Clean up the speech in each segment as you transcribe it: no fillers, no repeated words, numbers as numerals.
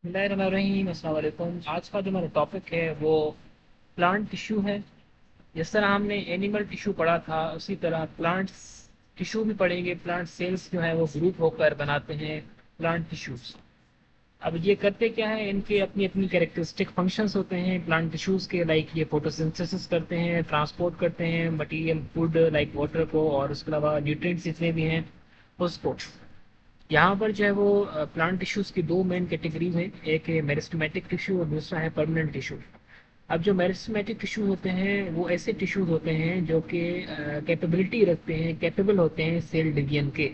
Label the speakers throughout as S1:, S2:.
S1: बिस्मिल्लाहिर्रहमानिर्रहीम, अस्सलाम वालेकुम। आज का जो हमारा टॉपिक है वो प्लांट टिश्यू है। जिस तरह हमने एनिमल टिश्यू पढ़ा था उसी तरह प्लांट्स टिश्यू भी पढ़ेंगे। प्लांट सेल्स जो है वो ग्रुप होकर बनाते हैं प्लांट टिश्यूज। अब ये करते क्या है, इनके अपनी अपनी कैरेक्टरिस्टिक फंक्शंस होते हैं प्लांट टिश्यूज के। लाइक ये फोटोसिंथेसिस करते हैं, ट्रांसपोर्ट करते हैं मटेरियल फूड लाइक वाटर को, और उसके अलावा न्यूट्रिएंट्स जितने भी हैं उसको। यहाँ पर जो है वो प्लांट टिश्यूज की दो मेन कैटेगरीज हैं, एक है मेरिस्टेमेटिक टिश्यू और दूसरा है परमानेंट टिश्यू। अब जो मेरिस्टेमेटिक टिश्यू होते हैं वो ऐसे टिश्यूज होते हैं जो कि कैपेबिलिटी रखते हैं, कैपेबल होते हैं सेल डिवीजन के।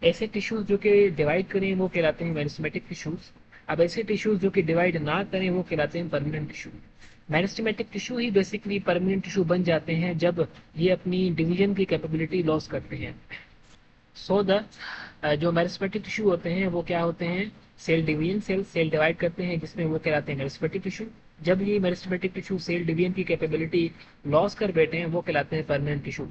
S1: ऐसे टिश्यूज जो कि डिवाइड करें वो कहलाते हैं मेरिस्टेमेटिक टिश्यूज। अब ऐसे टिश्यूज जो कि डिवाइड ना करें वो कहलाते हैं परमानेंट टिश्यू। मेरिस्टेमेटिक टिश्यू ही बेसिकली परमानेंट टिश्यू बन जाते हैं जब ये अपनी डिवीजन की कैपेबिलिटी लॉस करते हैं। सो द जो मेरिस्टेमेटिक टिश्यू होते हैं वो क्या होते हैं, सेल डिवीजन, सेल डिवाइड करते हैं जिसमें वो कहलाते हैं मेरिस्टेमेटिक टिश्यू। जब ये मेरिस्टेमेटिक टिश्यू सेल डिवीजन की कैपेबिलिटी लॉस कर बैठे हैं वो कहलाते हैं परमानेंट टिश्यू।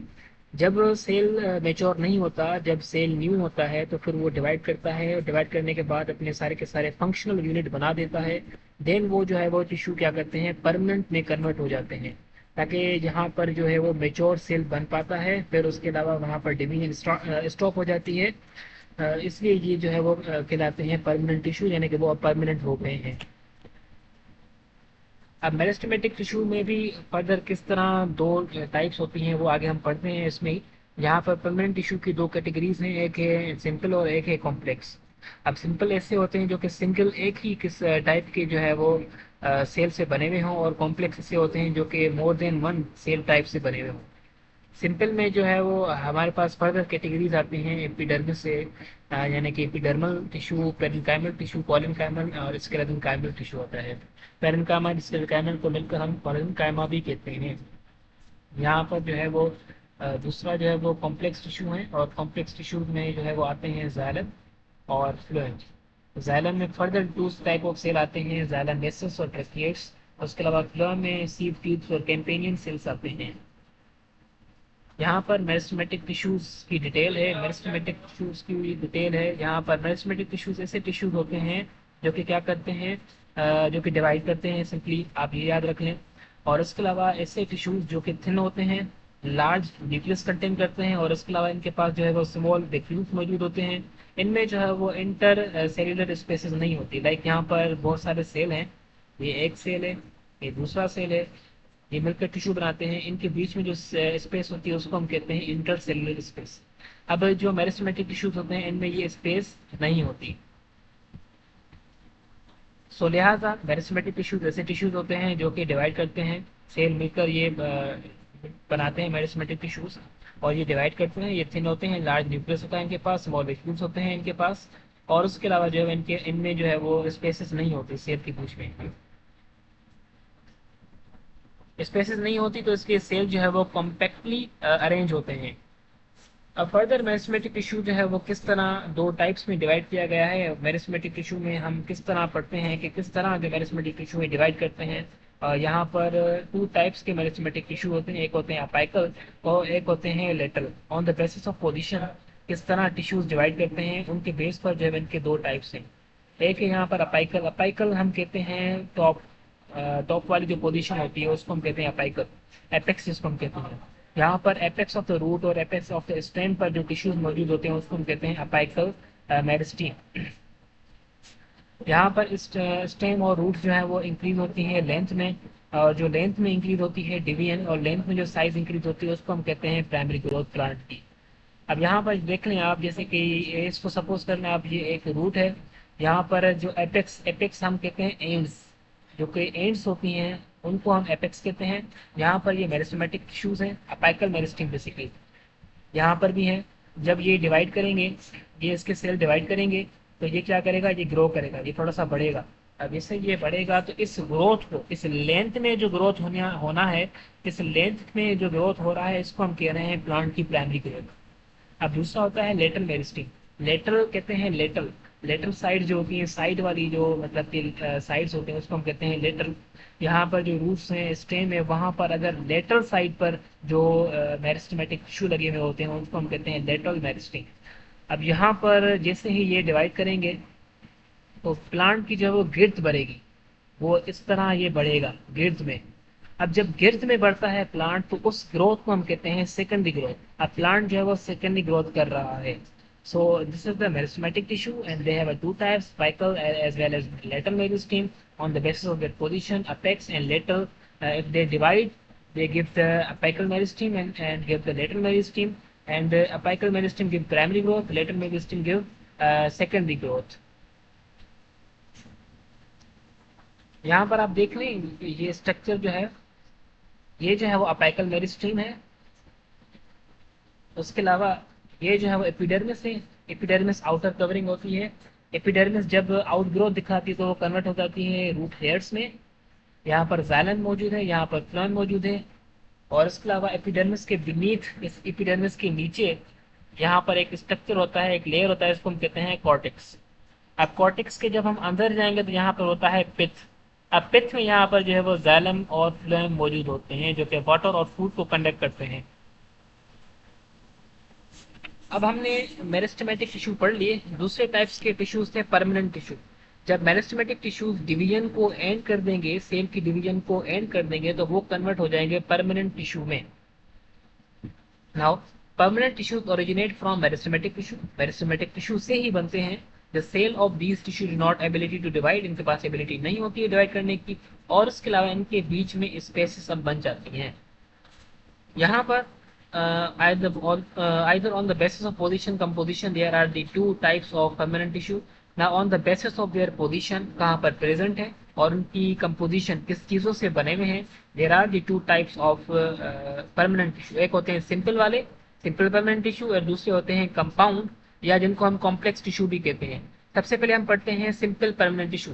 S1: जब सेल मेच्योर नहीं होता, जब सेल न्यू होता है तो फिर वो डिवाइड करता है, और डिवाइड करने के बाद अपने सारे के सारे फंक्शनल यूनिट बना देता है। देन वो जो है वो टिश्यू क्या करते हैं, परमानेंट में कन्वर्ट हो जाते हैं, ताकि जहाँ पर जो है वो मेच्योर सेल बन पाता है, फिर उसके अलावा वहाँ पर डिवीजन स्टॉप हो जाती है। इसलिए ये जो है वो कहलाते हैं परमानेंट टिश्यू, यानी कि वो अब परमानेंट हो गए हैं। अब मेरिस्टेमेटिक टिश्यू में भी फर्दर किस तरह दो टाइप्स होती हैं वो आगे हम पढ़ते हैं इसमें ही। यहाँ पर परमानेंट टिश्यू की दो कैटेगरीज हैं, एक है सिंपल और एक है कॉम्प्लेक्स। अब सिंपल ऐसे होते हैं जो कि सिंगल एक ही किस टाइप के जो है वो सेल से बने हुए हों, और कॉम्प्लेक्स ऐसे होते हैं जो कि more than one cell type से बने हुए हों। सिंपल में जो है वो हमारे पास फर्दर कैटेगरीज आती हैं एपिडर्मिस से, यानी कि एपिडर्मल टिश्यू, पेरेन्काइमल टिश्यू, पॉलिनकाइमल, और स्क्लेरेन्काइमल टिश्यू होता है। पेरेन्काइमल स्क्लेरेन्काइमल को मिलकर हम पॉलिनकाइमा भी कहते हैं। यहाँ पर जो है वो दूसरा जो है वो कॉम्प्लेक्स टिश्यू है, और कॉम्प्लेक्स टिश्यू में जो है वो आते हैं जाइलम और फ्लोएम। जाइलम में further two type of cell आते हैं, जाइलम नेसेस और ट्रैकिएट्स। उसके अलावा फ्लोएम में सीड ट्यूब्स और कैम्पेनियन सेल्स आते हैं। यहाँ पर मेरिस्टेमेटिक टिश्यूज की डिटेल है, मेरिस्टेमेटिक टिश्यूज की डिटेल है। यहाँ पर मेरिस्टेमेटिक टिश्यूज ऐसे टिश्यूज होते हैं जो कि क्या करते हैं, जो कि डिवाइड करते हैं, सिंपली आप ये याद रख लें। और इसके अलावा ऐसे टिश्यूज जो कि थिन होते हैं, लार्ज न्यूक्लियस कंटेन करते हैं, और इसके अलावा इनके पास जो है वो स्मॉल वैक्यूल्स मौजूद होते हैं। इनमें जो है वो इंटर सेल्यूलर स्पेसेस नहीं होती। लाइक यहाँ पर बहुत सारे सेल हैं, ये एक सेल है, ये दूसरा सेल है, ये मिलकर टिश्यू बनाते हैं। इनके बीच में जो स्पेस होती है उसको हम कहते हैं इंटरसेल्युलर स्पेस। अब जो मेरिस्टेमेटिक टिश्यूज होते हैं इनमें ये स्पेस नहीं होती। सो लिहाजा मेरिस्टेमेटिक टिश्यूज ऐसे टिश्यूज होते हैं जो कि डिवाइड करते हैं, सेल मिलकर ये बनाते हैं मेरिस्टेमेटिक टिश्यूज। और ये डिवाइड करते हैं, ये थिन होते हैं, लार्ज न्यूक्लियस होता है इनके पास, स्मॉल वेस्क्यूल्स होते हैं इनके पास। और उसके अलावा जो है इनके इनमें जो है वो स्पेसेस नहीं होती सेल के बीच में। स्पेसेस नहीं होती तो इसके सेल जो है वो कॉम्पैक्टली अरेंज होते हैं। अब फर्दर मेरिस्टेमेटिक टिश्यू जो है वो किस तरह दो टाइप्स में डिवाइड किया गया है। मेरिस्टेमेटिक टिश्यू में हम किस तरह पढ़ते हैं कि किस तरह जो मेरिस्टेमेटिक टिश्यू में डिवाइड करते हैं। यहाँ पर टू टाइप्स के मेरिस्टेमेटिक टिश्यू होते हैं, एक होते हैं अपाइकल और एक होते हैं lateral. On the basis of position किस तरह टिश्यूज डिवाइड करते हैं उनके बेस पर जो है इनके दो टाइप्स हैं। एक है यहाँ पर अपाइकल। अपाइकल हम कहते हैं टॉप, टॉप वाली जो पोजीशन होती है उसको हम कहते हैं अपाइकल, एपेक्स जिसको हम कहते हैं। यहाँ पर एपेक्स ऑफ द रूट और एपेक्स ऑफ द स्टेम पर जो टिश्यूज मौजूद होते हैं उसको हम कहते हैं अपाइकल मेरिस्टीम। यहाँ पर स्टेम और रूट जो है वो इंक्रीज होती है लेंथ में, और जो लेंथ में इंक्रीज होती है डिवीजन, और लेंथ में जो साइज इंक्रीज होती है उसको हम कहते हैं प्राइमरी ग्रोथ प्लांट की। अब यहाँ पर देख लें आप, जैसे कि इसको सपोज करना आप, ये एक रूट है। यहाँ पर जो एपेक्स एपेक्स हम कहते हैं एंड्स, जो कि एंड्स होती हैं उनको हम एपेक्स कहते हैं। यहाँ पर ये मेरिस्टेमेटिक टिश्यूज हैं, अपाइकल मेरिस्टीम बेसिकली यहाँ पर भी है। जब ये डिवाइड करेंगे, ये इसके सेल डिवाइड करेंगे तो ये क्या करेगा, ये ग्रो करेगा, ये थोड़ा सा बढ़ेगा। अब इससे ये बढ़ेगा तो इस ग्रोथ को, इस लेंथ में जो ग्रोथ होना होना है, इस लेंथ में जो ग्रोथ हो रहा है इसको हम कह रहे हैं प्लांट की प्राइमरी ग्रोथ। अब दूसरा होता है लेटरल मेरिस्टीम। लेटरल कहते हैं लेटरल, लेटरल साइड जो होती है, साइड वाली जो मतलब कि साइड्स होते हैं उसको हम कहते हैं लेटरल। यहाँ पर जो रूट्स हैं, स्टेम है, वहाँ पर अगर लेटरल साइड पर जो मेरिस्टेमेटिक टिश्यू लगे हुए होते हैं उसको हम कहते हैं लेटरल मेरिस्टीम। अब यहाँ पर जैसे ही ये डिवाइड करेंगे, तो प्लांट की जो है वो गिर्द बढ़ेगी, वो इस तरह ये बढ़ेगा गिर्द में। अब जब गिर्द में बढ़ता है प्लांट तो उस ग्रोथ को हम कहते हैं सेकेंडरी ग्रोथ। अब प्लांट जो है वो सेकेंडरी ग्रोथ कर रहा है। So this is the meristematic tissue and they have two types, apical as well as lateral meristem on the basis of their position, apex and lateral. If they divide, they give the apical meristem and give the lateral meristem, and apical meristem give primary growth, lateral meristem give secondary growth. यहाँ पर आप देख लें ये structure जो है, ये जो है वो अपाइकल मेरिस्टेम है। उसके अलावा ये जो है वो एपिडर्मिस है। एपिडर्मिस आउटर कवरिंग होती है। एपिडर्मिस जब आउटग्रोथ दिखाती है तो वो कन्वर्ट हो जाती है रूट हेयर्स में। यहाँ पर जाइलम मौजूद है, यहाँ पर फ्लोएम मौजूद है। और इसके अलावा एपिडर्मिस के बीनीथ, इस एपिडर्मिस के नीचे यहाँ पर एक स्ट्रक्चर होता है, एक लेयर होता है, इसको हम कहते हैं कॉर्टेक्स। अब कॉर्टेक्स के जब हम अंदर जाएंगे तो यहाँ पर होता है पिथ। अब पिथ में यहाँ पर जो है वो जाइलम और फ्लोएम मौजूद होते हैं जो कि वाटर और फूड को कंडक्ट करते हैं। अब हमने मेरिस्टेमेटिक टिश्यू पढ़ लिए। दूसरे टाइप्स के टिश्यूज थे परमानेंट टिश्यू। जब मेरिस्टेमेटिक टिश्यूज डिवीजन को एंड कर देंगे, सेल की डिवीजन को एंड कर देंगे, तो वो कन्वर्ट हो जाएंगे परमानेंट टिश्यू में। Now permanent tissues originate from meristematic tissue. Meristematic tissue से ही बनते हैं। The cell of these tissue do not ability to divide, इनके पास एबिलिटी नहीं होती है डिवाइड करने की, और इसके अलावा इनके बीच में स्पेसेस अब बन जाती हैं। यहाँ पर either on the basis of position composition there are the two types of permanent tissue. Now on the basis of their position, कहाँ पर present है और उनकी composition किस चीज़ों से बने हुए हैं, there are the two types of permanent tissue. एक होते हैं simple वाले, simple permanent tissue, और दूसरे होते हैं compound या जिनको हम complex tissue भी कहते हैं। सबसे पहले हम पढ़ते हैं simple permanent tissue.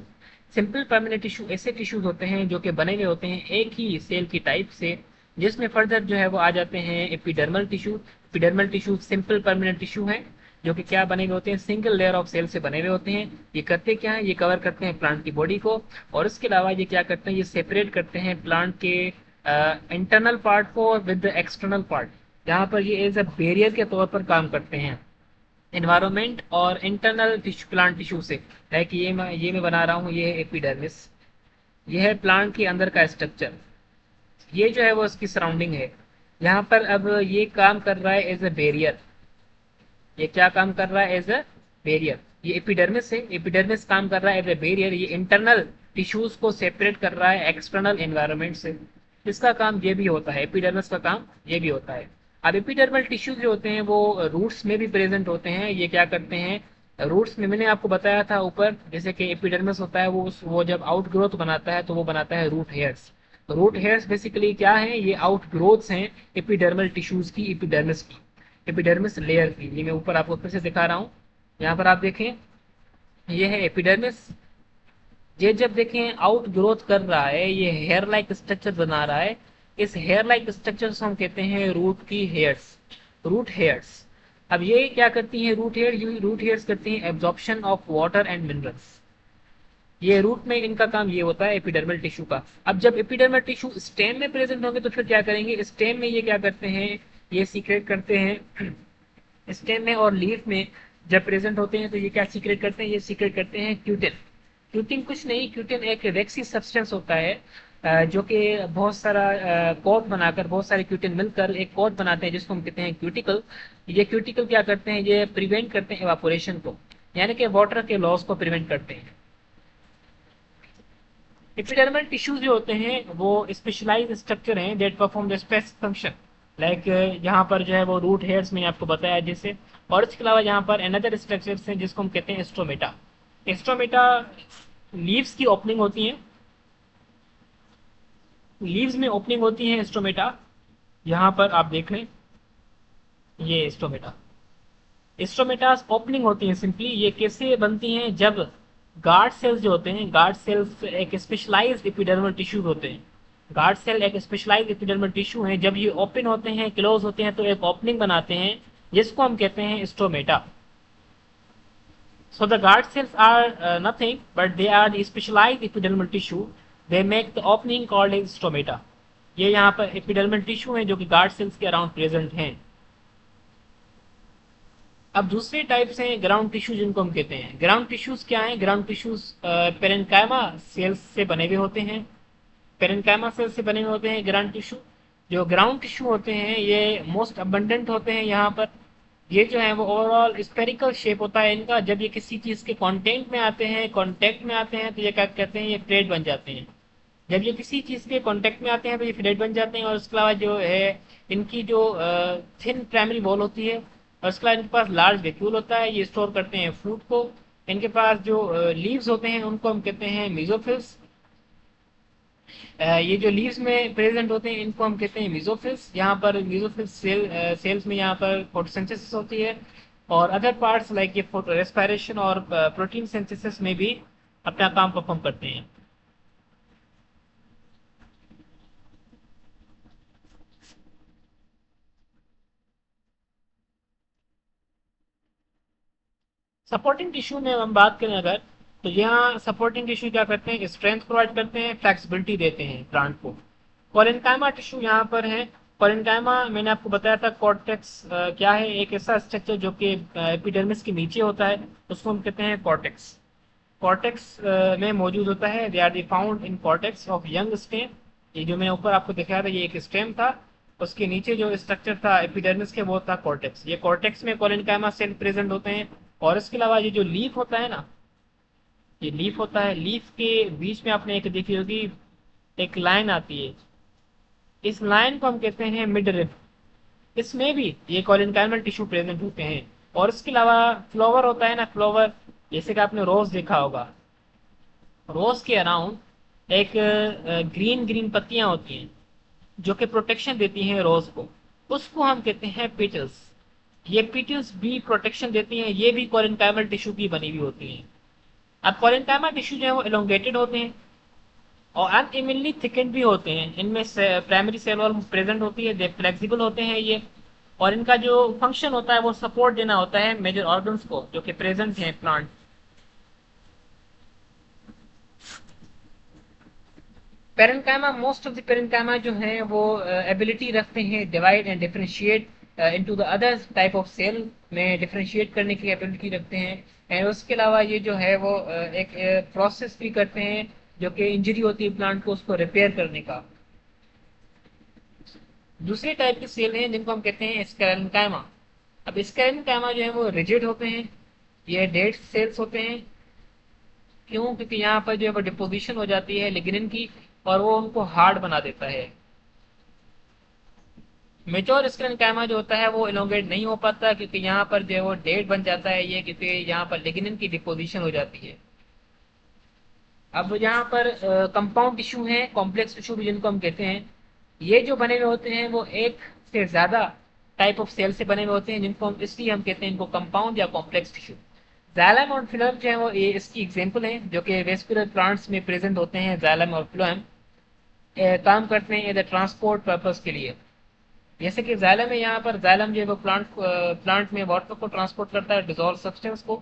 S1: Simple permanent tissue ऐसे टिश्यूज होते हैं जो कि बने हुए होते हैं एक ही सेल की टाइप से, जिसमें फर्दर जो है वो आ जाते हैं epidermal tissue. Epidermal tissue simple permanent tissue है जो कि क्या बने हुए होते हैं, सिंगल लेयर ऑफ सेल से बने हुए होते हैं। ये करते क्या है, ये कवर करते हैं प्लांट की बॉडी को, और इसके अलावा ये क्या करते हैं, ये सेपरेट करते हैं प्लांट के इंटरनल पार्ट को विद द एक्सटर्नल पार्ट। यहाँ पर ये एज अ बैरियर के तौर पर काम करते हैं एनवायरमेंट और इंटरनल टिश्यू, प्लांट टिश्यू से। लाइक ये मैं बना रहा हूँ, ये है एपिडर्मिस, ये है प्लांट के अंदर का स्ट्रक्चर, ये जो है वो इसकी सराउंडिंग है। यहाँ पर अब ये काम कर रहा है एज अ बैरियर। ये क्या काम कर रहा है, एज अ बैरियर। ये एपिडर्मिस है, एपिडर्मिस काम कर रहा है एज अ बैरियर। ये इंटरनल टिश्यूज को सेपरेट कर रहा है एक्सटर्नल एनवायरमेंट से। इसका काम ये भी होता है, एपिडर्मिस का काम ये भी होता है। अब एपिडर्मल टिश्यूज जो होते हैं वो रूट्स में भी प्रेजेंट होते हैं। ये क्या करते हैं, रूट्स में मैंने आपको बताया था ऊपर, जैसे कि एपिडर्मिस होता है वो जब आउट ग्रोथ बनाता है तो वो बनाता है रूट हेयर्स। तो रूट हेयर्स बेसिकली क्या है, ये आउट ग्रोथ्स हैं एपिडर्मल टिश्यूज की, एपिडर्मिस की, एपिडर्मिस लेयर की। ये मैं ऊपर आपको फिर से दिखा रहा हूँ। यहाँ पर आप देखें, ये है एपिडर्मिस। ये जब देखें आउट ग्रोथ कर रहा है, ये हेयर लाइक स्ट्रक्चर बना रहा है। इस हेयर लाइक स्ट्रक्चर को हम कहते हैं रूट की हेयर्स, रूट हेयर्स। अब ये क्या करती हैं, रूट हेयर्स करती हैं absorption of water and minerals. ये रूट में इनका काम ये होता है एपिडर्मल टिश्यू का। अब जब एपिडर्मल टिश्यू स्टेम में प्रेजेंट होंगे तो फिर क्या करेंगे, स्टेम में ये क्या करते हैं, ये सीक्रेट करते हैं स्टेम में और लीफ में जब प्रेजेंट होते हैं तो ये क्या सीक्रेट करते हैं, ये सीक्रेट करते हैं क्यूटिन। क्यूटिन कुछ नहीं, क्यूटिन एक वैक्सी सब्सटेंस होता है जो कि बहुत सारा कोट बनाकर, बहुत सारे क्यूटिन मिलकर एक कोट बनाते हैं जिसको हम कहते हैं क्यूटिकल। ये क्यूटिकल क्या करते हैं, ये प्रिवेंट करते हैं एवापोरेशन को, यानी कि वाटर के लॉस को प्रिवेंट करते हैं। एपिडर्मल टिश्यूज जो होते हैं वो स्पेशलाइज स्ट्रक्चर हैं that perform the specific function. Like यहाँ पर जो है वो रूट हेयर्स मैंने आपको बताया जैसे, और इसके अलावा यहाँ पर अनदर स्ट्रक्चर्स हैं जिसको हम कहते हैं स्ट्रोमेटा। स्ट्रोमेटा लीव्स की ओपनिंग होती है, लीव्स में ओपनिंग होती है स्ट्रोमेटा। यहाँ पर आप देख लें, ये स्ट्रोमेटा, स्ट्रोमेटास ओपनिंग होती हैं सिंपली। ये कैसे बनती हैं, जब गार्ड सेल्स जो होते हैं, गार्ड सेल्स एक स्पेशलाइज्ड एपिडर्मल टिश्यू होते हैं। गार्ड सेल एक स्पेशलाइज्ड एपिडर्मल टिश्यू है, जब ये ओपन होते हैं, क्लोज होते हैं, तो एक ओपनिंग बनाते हैं जिसको हम कहते हैं stromata. So the guard cells are nothing but they are the specialized epidermal tissue. They make the opening called as stromata. ये यहाँ पर एपिडर्मल टिश्यू है जो कि गार्ड सेल्स के अराउंड प्रेजेंट हैं। अब दूसरे टाइप्स हैं ग्राउंड टिश्यू, जिनको हम कहते हैं ग्राउंड टिश्यूज। क्या है ग्राउंड टिश्यूज? पेरेन्काइमा सेल्स से बने हुए होते हैं। पेरेन्काइमा सेल से बने हुए होते हैं ग्राउंड टिश्यू। जो ग्राउंड टिश्यू होते हैं ये मोस्ट अबंडेंट होते हैं यहाँ पर। ये जो है वो ओवरऑल स्पेरिकल शेप होता है इनका। जब ये किसी चीज के कांटेक्ट में आते हैं तो ये क्या कहते हैं, ये फ्लैट बन जाते हैं। जब ये किसी चीज के कांटेक्ट में आते हैं तो ये फ्लैट बन जाते हैं। और उसके अलावा जो है इनकी जो थिन प्राइमरी वॉल होती है, और उसके अलावा इनके पास लार्ज वैक्यूल होता है, ये स्टोर करते हैं फूड को। इनके पास जो लीव्स होते हैं उनको हम कहते हैं मेसोफिल्स। ये जो लीव्स में प्रेजेंट होते हैं इनको हम कहते हैं मेसोफिल्स। यहाँ पर मेसोफिल्स सेल्स में यहाँ पर फोटोसिंथेसिस होती है, और अदर पार्ट्स लाइक ये फोटो रेस्पिरेशन और प्रोटीन सिंथेसिस में भी अपना काम परफॉर्म करते हैं। सपोर्टिंग टिश्यू में हम बात करें अगर, तो यहाँ सपोर्टिंग टिश्यू क्या करते हैं, स्ट्रेंथ प्रोवाइड करते हैं, फ्लेक्सिबिलिटी देते हैं प्लांट को। कोलेनकाइमा टिश्यू यहाँ पर है। कोलेनकाइमा मैंने आपको बताया था कॉर्टेक्स क्या है, एक ऐसा स्ट्रक्चर जो कि एपिडर्मिस के नीचे होता है, उसको हम कहते हैं कॉर्टेक्स। कॉर्टेक्स में मौजूद होता है, they are the found in cortex of young stem. ये जो मैं ऊपर आपको दिखाया था ये एक स्टेम था, उसके नीचे जो स्ट्रक्चर था एपिडर्मिस के वो था कॉर्टेक्स। ये कॉर्टेक्स में कोलेनकाइमा सेल प्रेजेंट होते हैं। और इसके अलावा ये जो लीफ होता है ना, ये लीफ होता है, लीफ के बीच में आपने एक देखी होगी, एक लाइन आती है, इस लाइन को हम कहते हैं मिड रिब। इसमें भी ये कोलिनकाइमल टिश्यू प्रेजेंट होते हैं। और इसके अलावा फ्लावर होता है ना, फ्लावर, जैसे कि आपने रोज देखा होगा, रोज के अराउंड एक ग्रीन ग्रीन पत्तियां होती हैं जो कि प्रोटेक्शन देती हैं रोज को, उसको हम कहते हैं पेटल्स। ये पेटल्स भी प्रोटेक्शन देती हैं, ये भी कोलिनकाइमल टिश्यू की बनी हुई होती हैं। अब कोलिनकाइमल टिश्यू जो है वो एलोंगेटेड होते हैं और अनइवनली थिकेंड भी होते हैं। इनमें प्राइमरी सेल वॉल प्रेजेंट होती है, दे फ्लेक्सिबल होते हैं ये। और इनका जो फंक्शन होता है वो सपोर्ट देना होता है मेजर ऑर्गन्स को जो कि प्रेजेंट हैं plant. Parenchyma, most of the parenchyma जो है वो एबिलिटी रखते हैं divide and differentiate into the other type of cell में डिफरेंशिएट करने की एबिलिटी रखते हैं। एंड उसके अलावा ये जो है वो एक प्रोसेस भी करते हैं जो कि इंजरी होती है प्लांट को, उसको रिपेयर करने का। दूसरे टाइप के सेल हैं जिनको हम कहते हैं स्क्लेरेन्काइमा। अब स्क्लेरेन्काइमा जो है वो रिजिड होते हैं, ये डेड सेल्स होते हैं। क्यों? क्योंकि यहाँ पर जो है वो डिपोजिशन हो जाती है लिग्निन की, और वो उनको हार्ड बना देता है। मेच्योर स्क्लेरेन्काइमा जो होता है वो इलोंगेट नहीं हो पाता, क्योंकि यहाँ पर जो है वो डेड बन जाता है ये, क्योंकि यहाँ पर लिग्निन की डिपोजिशन हो जाती है। अब यहाँ पर कंपाउंड टिश्यू है, कॉम्प्लेक्स टिश्यू भी जिनको हम कहते हैं, ये जो बने हुए होते हैं वो एक से ज्यादा टाइप ऑफ सेल से बने हुए होते हैं, जिनको हम इसलिए हम कहते हैं इनको कंपाउंड या कॉम्प्लेक्स टिश्यू। जाइलम और फिलोएम जो है वो ये इसकी एग्जांपल है, जो कि वेस्कुलर प्लांट्स में प्रेजेंट होते हैं। जाइलम और फिलोएम काम करते हैं एज ट्रांसपोर्ट पर्पस के लिए। जैसे कि जाइलम है, यहाँ पर जाइलम जो है वो प्लांट में वाटर को ट्रांसपोर्ट करता है, डिजोल्व सब्सटेंस को,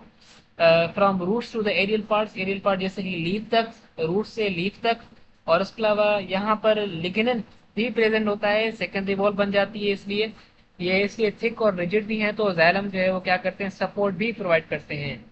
S1: from roots to the aerial part जैसे कि लीफ तक, रूट से लीफ तक। और उसके अलावा यहाँ पर लिग्निन भी प्रेजेंट होता है, सेकेंडरी वॉल बन जाती है, इसलिए ये इसलिए थिक और रिजिड भी हैं। तो जाइलम जो है वो क्या करते हैं, सपोर्ट भी प्रोवाइड करते हैं।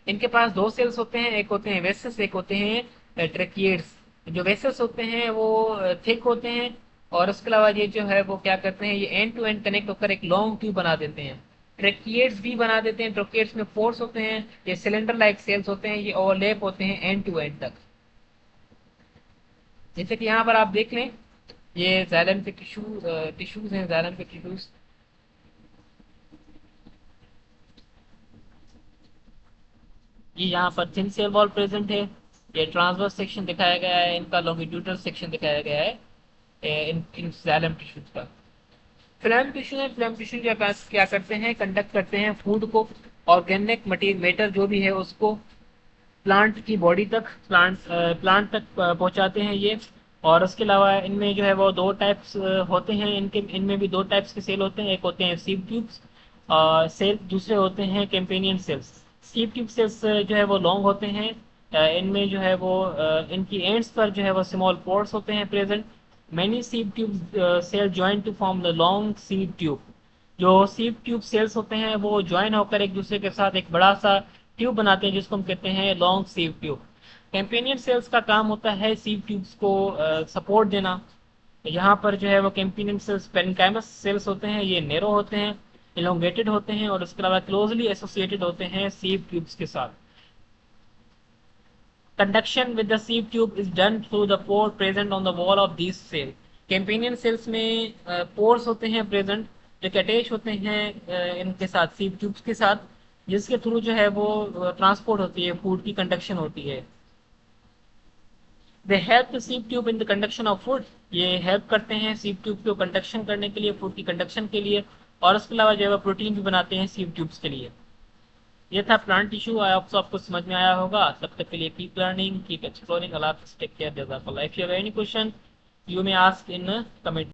S1: इनके पास दो सेल्स होते हैं, एक होते हैं वेसल्स, एक होते हैं ट्रेकिएट्स। जो वेसल्स होते हैं वो थिक होते हैं, और उसके अलावा ये जो है वो क्या करते हैं, ये एंड टू एंड कनेक्ट होकर एक लॉन्ग ट्यूब बना देते हैं। ट्रेकिएट्स भी बना देते हैं, ट्रेकिएट्स में पोर्स होते हैं, ये सिलेंडर लाइक सेल्स होते हैं, ये ओवरलैप होते हैं एंड टू एंड तक। जैसे कि यहाँ पर आप देख लें, ये जाइलम के टिश्यूज हैं, जाइलम के टिश्यूज। ये यहाँ पर थिन सेल वॉल प्रेजेंट है, ये ट्रांसवर्स सेक्शन दिखाया गया है, इनका लॉन्गिट्यूडनल सेक्शन दिखाया गया है इन जाइलम टिश्यूज का। फ्लैम टिश्यू है, फ्लैम टिश्यू क्या करते हैं, कंडक्ट करते हैं फूड को, ऑर्गेनिक मटीरियल मैटर जो भी है उसको प्लांट की बॉडी तक, प्लांट तक पहुंचाते हैं ये। और उसके अलावा इनमें जो है वो दो टाइप्स होते हैं, इनके इनमें भी दो टाइप्स के सेल होते हैं, एक होते हैं सीव ट्यूब्स सेल, दूसरे होते हैं companion cells. Sieve tube cells जो है वो लॉन्ग होते हैं, इनमें जो है वो इनकी एंड्स पर जो है वो स्मॉल पोर्स होते हैं present. Many seed tubes cell join to form the long seed tube. जो सीव ट्यूब सेल्स होते हैं वो ज्वाइन होकर एक दूसरे के साथ एक बड़ा सा ट्यूब बनाते हैं जिसको हम कहते हैं long sieve tube. Companion cells का काम होता है सीव ट्यूब्स को सपोर्ट देना। यहाँ पर जो है वो कैंपेनियन सेल्स पेरेन्काइमस सेल्स होते हैं, ये नैरो होते हैं, इलोंगेटेड होते हैं और उसके अलावा क्लोजली एसोसिएटेड होते हैं सीव ट्यूब्स के साथ। Conduction with the sieve tube is done through the pore present on the wall of these cell। Companion cells में पोर्स होते हैं प्रेजेंट जो कि अटैच होते हैं इनके साथ सीव ट्यूब्स के साथ, जिसके थ्रू जो है वो ट्रांसपोर्ट होती है, फूड की कंडक्शन होती है। They help the sieve tube in the conduction of food. ये हेल्प करते हैं सीव ट्यूब को कंडक्शन करने के लिए, फूड की कंडक्शन के लिए, और उसके अलावा जो है प्रोटीन भी बनाते हैं सीव ट्यूब्स के लिए। ये था प्लांट टिश्यू। आई होप आपको समझ में आया होगा। तब तक के लिए कीप लर्निंग, कीप एक्सप्लोरिंग। अल्लाह हाफिज़, टेक केयर, जज़ाकल्लाह। If you have any question you may ask in comment.